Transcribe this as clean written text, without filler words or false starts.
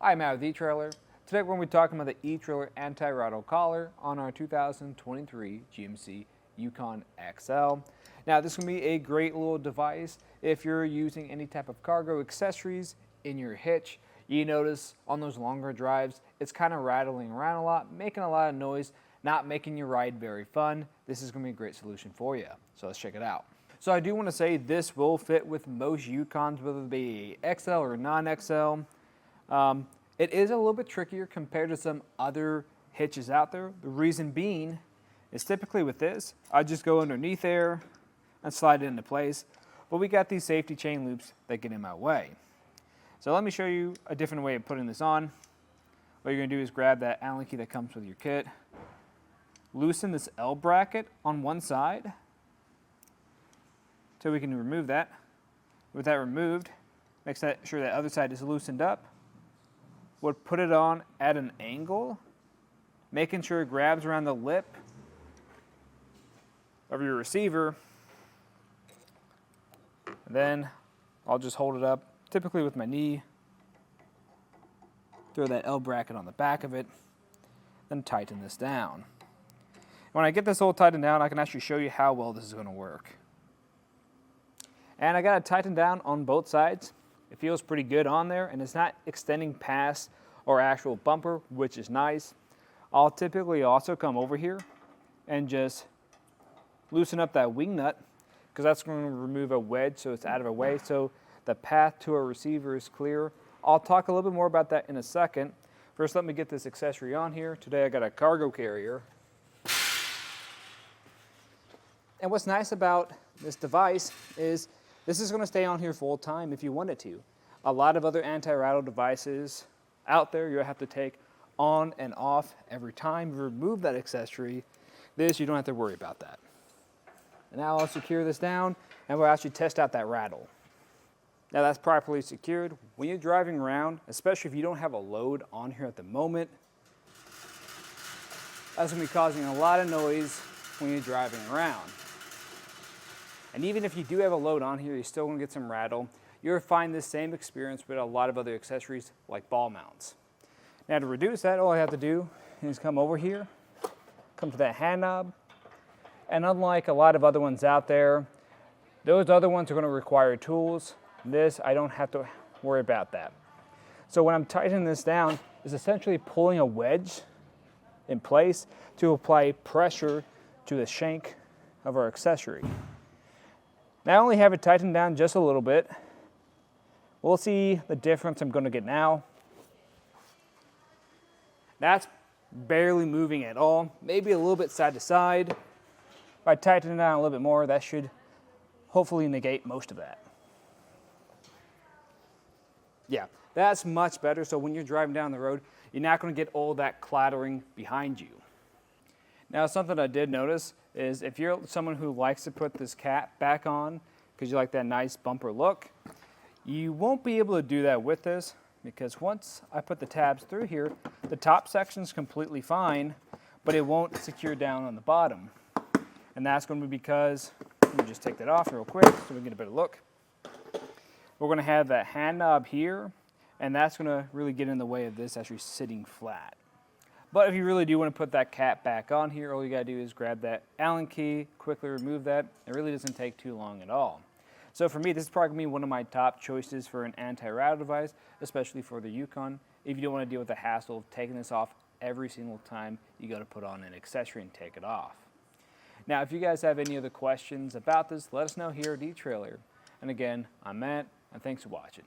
I'm Matt with etrailer. Today we're going to be talking about the etrailer Anti-Rattle collar on our 2023 GMC Yukon XL. Now this is going to be a great little device if you're using any type of cargo accessories in your hitch. You notice on those longer drives it's kind of rattling around a lot, making a lot of noise, not making your ride very fun. This is going to be a great solution for you. So let's check it out. So I do want to say this will fit with most Yukons, whether it be XL or non-XL. It is a little bit trickier compared to some other hitches out there. The reason being is typically with this, I just go underneath there and slide it into place. But we got these safety chain loops that get in my way. So let me show you a different way of putting this on. What you're going to do is grab that Allen key that comes with your kit, loosen this L bracket on one side so we can remove that. With that removed, make sure that other side is loosened up. Would put it on at an angle, making sure it grabs around the lip of your receiver. And then I'll just hold it up, typically with my knee. Throw that L bracket on the back of it, then tighten this down. When I get this all tightened down, I can actually show you how well this is going to work. And I got it tightened down on both sides. It feels pretty good on there, and it's not extending past our actual bumper, which is nice. I'll typically also come over here and just loosen up that wing nut, because that's going to remove a wedge so it's out of our way, so the path to our receiver is clear. I'll talk a little bit more about that in a second. First, let me get this accessory on here. Today I got a cargo carrier. And what's nice about this device is this is going to stay on here full time if you want it to. A lot of other anti-rattle devices out there, you'll have to take on and off every time you remove that accessory. This, you don't have to worry about that. And now I'll secure this down and we'll actually test out that rattle. Now that's properly secured. When you're driving around, especially if you don't have a load on here at the moment, that's going to be causing a lot of noise when you're driving around. And even if you do have a load on here, you're still going to get some rattle. You'll find this same experience with a lot of other accessories like ball mounts. Now to reduce that, all I have to do is come over here, come to that hand knob, and unlike a lot of other ones out there, those other ones are going to require tools. This, I don't have to worry about that. So when I'm tightening this down, it's essentially pulling a wedge in place to apply pressure to the shank of our accessory. Now I only have it tightened down just a little bit. We'll see the difference I'm going to get now. That's barely moving at all, maybe a little bit side to side. If I tighten it down a little bit more, that should hopefully negate most of that. Yeah, that's much better. So when you're driving down the road, you're not going to get all that clattering behind you. Now, something I did notice is if you're someone who likes to put this cap back on because you like that nice bumper look, you won't be able to do that with this, because once I put the tabs through here, the top section's completely fine, but it won't secure down on the bottom. And that's going to be because, let me just take that off real quick so we can get a better look. We're going to have that hand knob here, and that's going to really get in the way of this actually sitting flat. But if you really do want to put that cap back on here, all you got to do is grab that Allen key, quickly remove that. It really doesn't take too long at all. So for me, this is probably going to be one of my top choices for an anti-rattle device, especially for the Yukon. If you don't want to deal with the hassle of taking this off every single time you got to put on an accessory and take it off. Now, if you guys have any other questions about this, let us know here at etrailer. And again, I'm Matt, and thanks for watching.